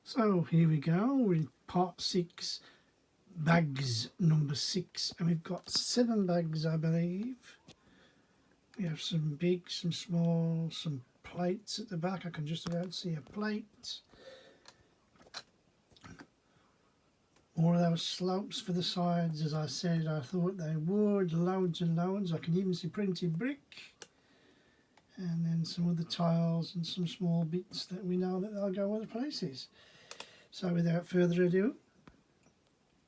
So here we go with part 6, bags number 6, and we've got 7 bags, I believe. We have some big, some small, some plates at the back. I can just about see a plate. More of those slopes for the sides, as I said, I thought they would. Loads and loads. I can even see printed brick. And then some other tiles and some small bits that we know that they'll go other places. So without further ado,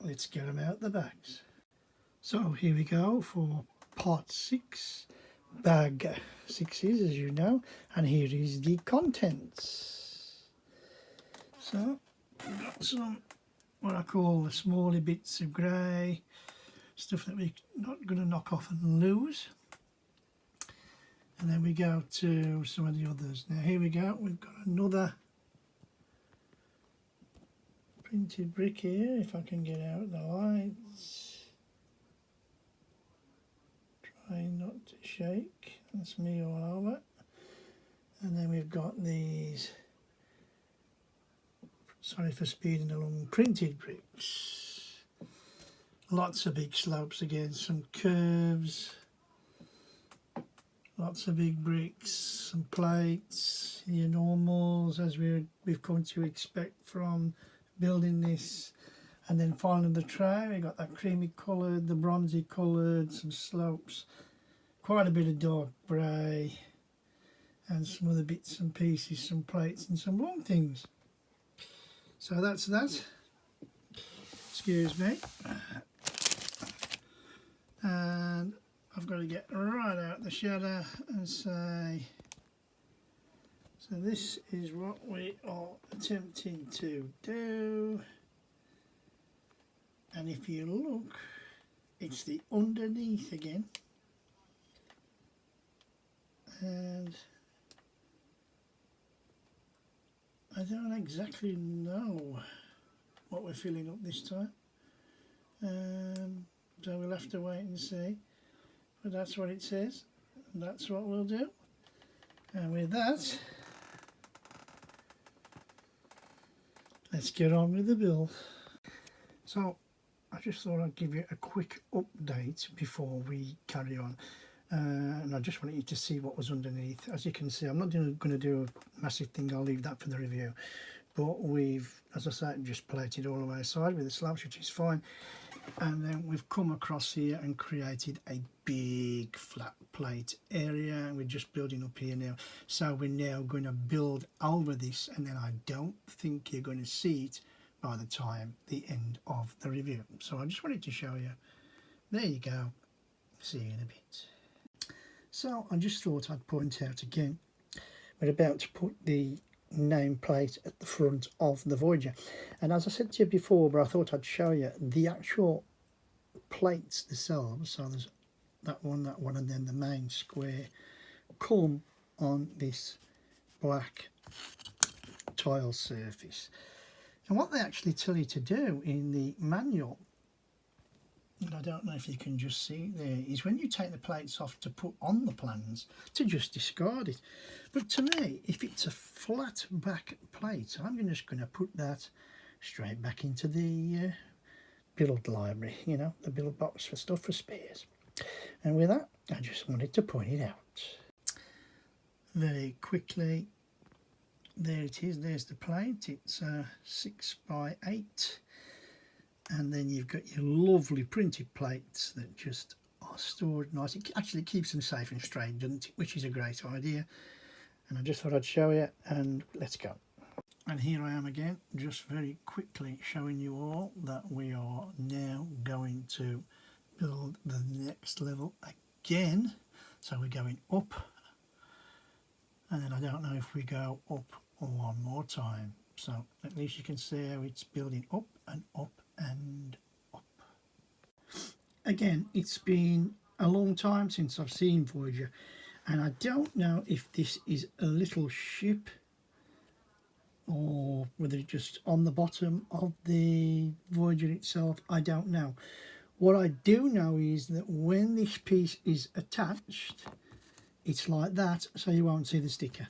let's get them out the bags. So here we go for part 6, bag 6 is, as you know, and here is the contents. So we've got some what I call the smaller bits of grey, stuff that we're not going to knock off and lose. And then we go to some of the others. Now here we go, we've got another printed brick here, if I can get out the lights. Try not to shake, that's me all over. And then we've got these, sorry for speeding along, printed bricks. Lots of big slopes again, some curves. Lots of big bricks, some plates, your normals as we've come to expect from building this. And then finally the tray, we got that creamy coloured, the bronzy coloured, some slopes, quite a bit of dark grey, and some other bits and pieces, some plates and some long things. So that's that. Excuse me. And I've got to get right out the shadow and say, so this is what we are attempting to do. And if you look, it's the underneath again. And I don't exactly know what we're filling up this time. So we'll have to wait and see. But that's what it says, and that's what we'll do. And with that, let's get on with the build. So I just thought I'd give you a quick update before we carry on. And I just wanted you to see what was underneath. As you can see, I'm not going to do a massive thing, I'll leave that for the review. But we've, as I said, just plated all the way aside with the slabs, which is fine. And then we've come across here and created a big flat plate area, and we're just building up here now. So we're now going to build over this, and then I don't think you're going to see it by the time the end of the review. So I just wanted to show you. There you go. See you in a bit. So I just thought I'd point out again, we're about to put the nameplate at the front of the Voyager, and as I said to you before, but I thought I'd show you the actual plates themselves. So there's that one, and then the main square come on this black tile surface. And what they actually tell you to do in the manual, and I don't know if you can just see it there, is when you take the plates off to put on the plans, to just discard it. But to me, if it's a flat back plate, I'm just going to put that straight back into the build library, you know, the build box for stuff for spares. And with that, I just wanted to point it out. Very quickly, there it is, there's the plate. It's 6 by 8. And then you've got your lovely printed plates that just are stored nice. It actually keeps them safe and straight, doesn't it? Which is a great idea. And I just thought I'd show you, and let's go. And here I am again, just very quickly showing you all that we are now going to build the next level again. So we're going up, and then I don't know if we go up one more time. So at least you can see how it's building up and up and up. Again, it's been a long time since I've seen Voyager, and I don't know if this is a little ship or whether it's just on the bottom of the Voyager itself. I don't know. What I do know is that when this piece is attached, it's like that, so you won't see the sticker.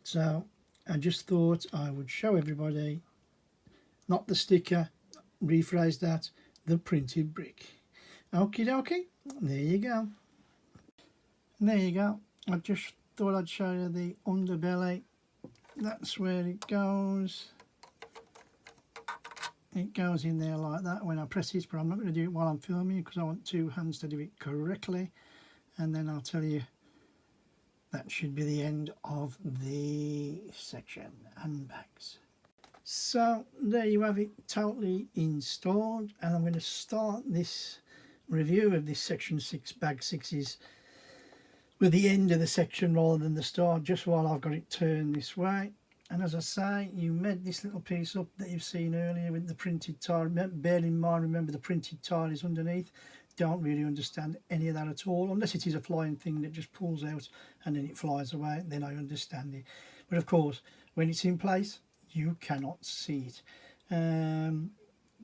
So I just thought I would show everybody, not the sticker, rephrase that, the printed brick. Okie dokie, there you go. There you go. I just thought I'd show you the underbelly. That's where it goes. It goes in there like that when I press it, but I'm not going to do it while I'm filming because I want two hands to do it correctly. And then I'll tell you that should be the end of the section and bags. So there you have it, totally installed, and I'm going to start this review of this section 6 bag 6s with the end of the section rather than the start, just while I've got it turned this way. And as I say, you made this little piece up that you've seen earlier with the printed tile. Bear in mind, remember the printed tile is underneath. Don't really understand any of that at all, unless it is a flying thing that just pulls out and then it flies away, then I understand it. But of course, when it's in place, you cannot see it.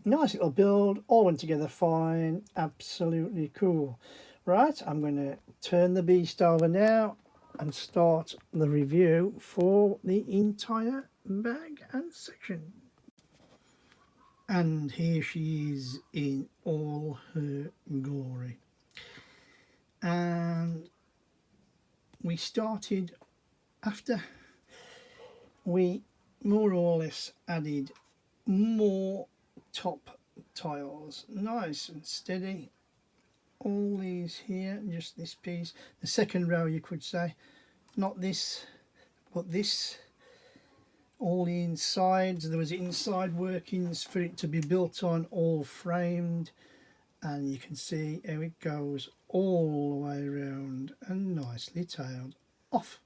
Nice little build, all went together fine, absolutely cool. Right, I'm going to turn the beast over now and start the review for the entire bag and section. And here she is in all her glory. And we started after we more or less added more top tiles, nice and steady. All these here, just this piece, the second row you could say, not this but this, all the insides. There was inside workings for it to be built on, all framed, and you can see how it goes all the way around and nicely tailed off.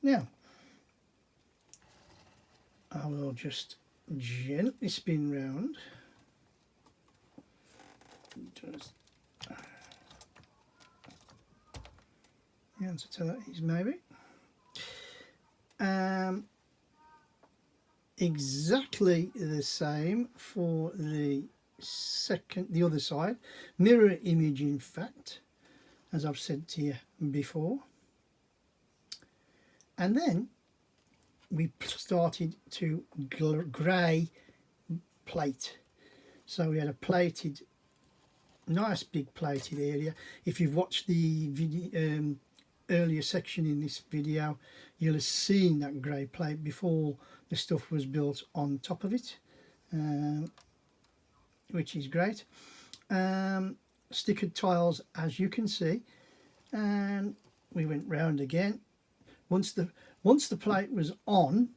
Now I will just gently spin round. Just the answer to that is maybe. Exactly the same for the other side, mirror image in fact, as I've said to you before. And then we started to grey plate. So we had a plated, nice big plated area. If you've watched the video, earlier section in this video, you'll have seen that grey plate before the stuff was built on top of it, which is great. Stickered tiles, as you can see, and we went round again. Once the plate was on,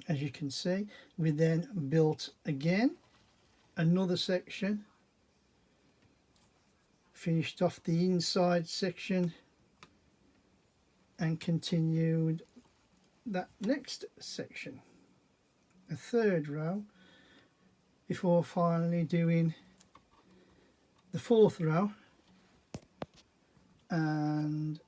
as you can see, we then built again another section, finished off the inside section, and continued that next section, a third row, before finally doing the fourth row and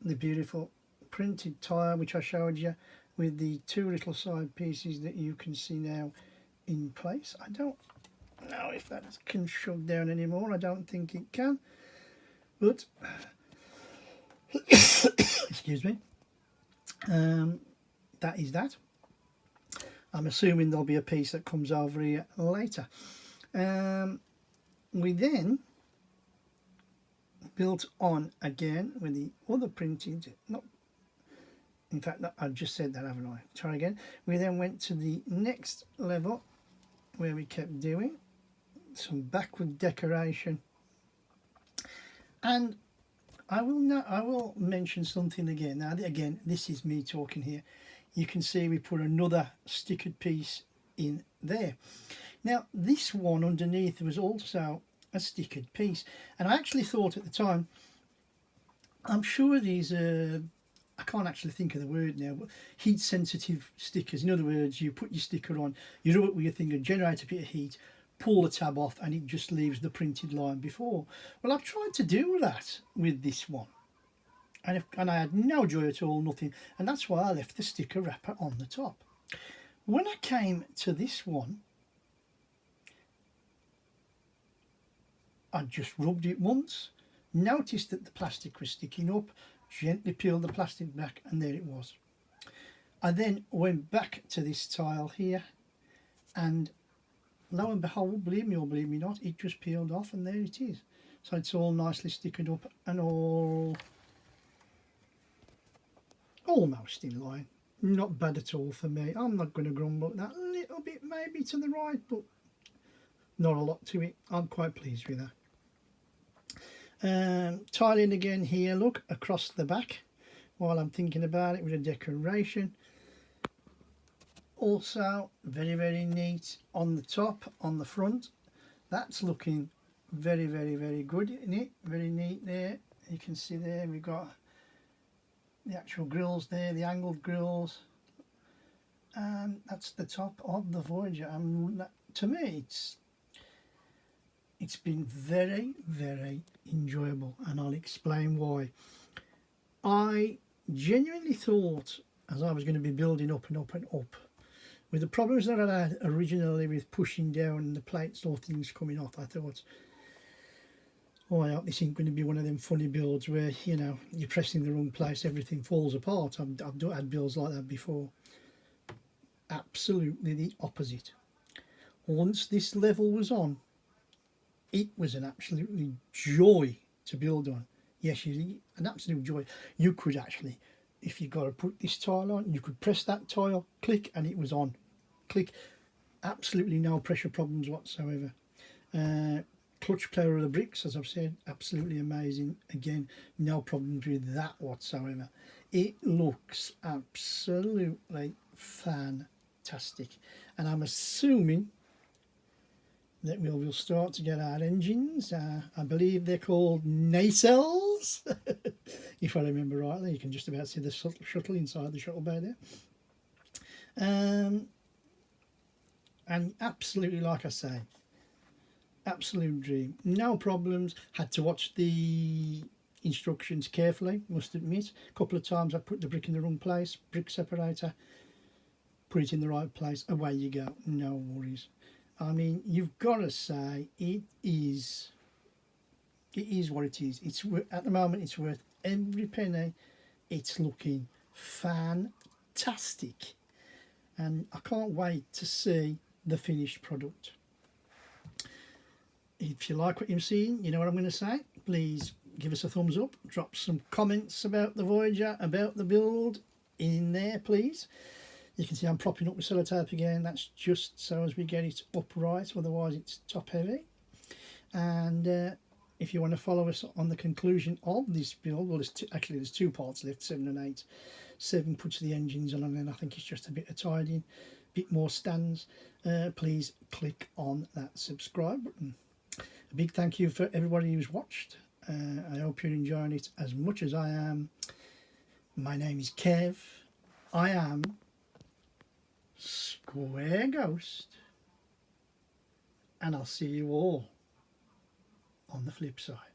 the beautiful printed tile which I showed you with the two little side pieces that you can see now in place. I don't know if that can shove down anymore, I don't think it can, but excuse me, that is that. I'm assuming there'll be a piece that comes over here later. We then built on again with the other printed, not, in fact I've just said that, haven't I? Try again. We then went to the next level where we kept doing some backward decoration, and I will mention something again. Now again, this is me talking here. You can see we put another stickered piece in there. Now this one underneath was also a stickered piece, and I actually thought at the time, I'm sure these are, I can't actually think of the word now, but heat sensitive stickers. In other words, you put your sticker on, you rub it with your finger, generate a bit of heat, pull the tab off, and it just leaves the printed line before. Well, I've tried to do that with this one, and I had no joy at all, nothing, and that's why I left the sticker wrapper on the top. When I came to this one, I just rubbed it once, noticed that the plastic was sticking up, gently peeled the plastic back, and there it was. I then went back to this tile here, and lo and behold, believe me or believe me not, it just peeled off, and there it is. So it's all nicely stickered up and all almost in line. Not bad at all for me. I'm not going to grumble at that. A little bit maybe to the right, but not a lot to it. I'm quite pleased with that. Tiling again here, look, across the back while I'm thinking about it with a decoration. Also very, very neat on the top, on the front. That's looking very, very, very good, isn't it? Very neat there. You can see there we've got the actual grills there, the angled grills, and that's the top of the Voyager. And to me, it's been very, very enjoyable, and I'll explain why. I genuinely thought, as I was going to be building up and up and up, with the problems that I had originally with pushing down and the plates or things coming off, I thought, oh, I hope this ain't going to be one of them funny builds where, you know, you're pressing the wrong place, everything falls apart. I've had builds like that before. Absolutely the opposite. Once this level was on, it was an absolutely joy to build on. Yes, an absolute joy. You could actually, if you got to put this tile on, you could press that tile, click, and it was on. Click. Absolutely no pressure problems whatsoever. Clutch player of the bricks, as I've said, absolutely amazing. Again, no problems with that whatsoever. It looks absolutely fantastic, and I'm assuming that we'll start to get our engines. I believe they're called nacelles, if I remember rightly. You can just about see the shuttle inside the shuttle bay there. And absolutely, like I say, absolute dream. No problems. Had to watch the instructions carefully, must admit. A couple of times I put the brick in the wrong place, brick separator, put it in the right place, away you go, no worries. I mean, you've got to say it is what it is. It's at the moment it's worth every penny. It's looking fantastic, and I can't wait to see the finished product. If you like what you're seeing, you know what I'm going to say, please give us a thumbs up, drop some comments about the Voyager, about the build in there, please. You can see I'm propping up with sellotape again. That's just so as we get it upright, otherwise it's top heavy. And if you want to follow us on the conclusion of this build, well, there's two parts left, 7 and 8. 7 puts the engines on, and then I think it's just a bit of tidying, a bit more stands. Please click on that subscribe button. A big thank you for everybody who's watched. I hope you're enjoying it as much as I am. My name is Kev. I am Square Ghost, and I'll see you all on the flip side.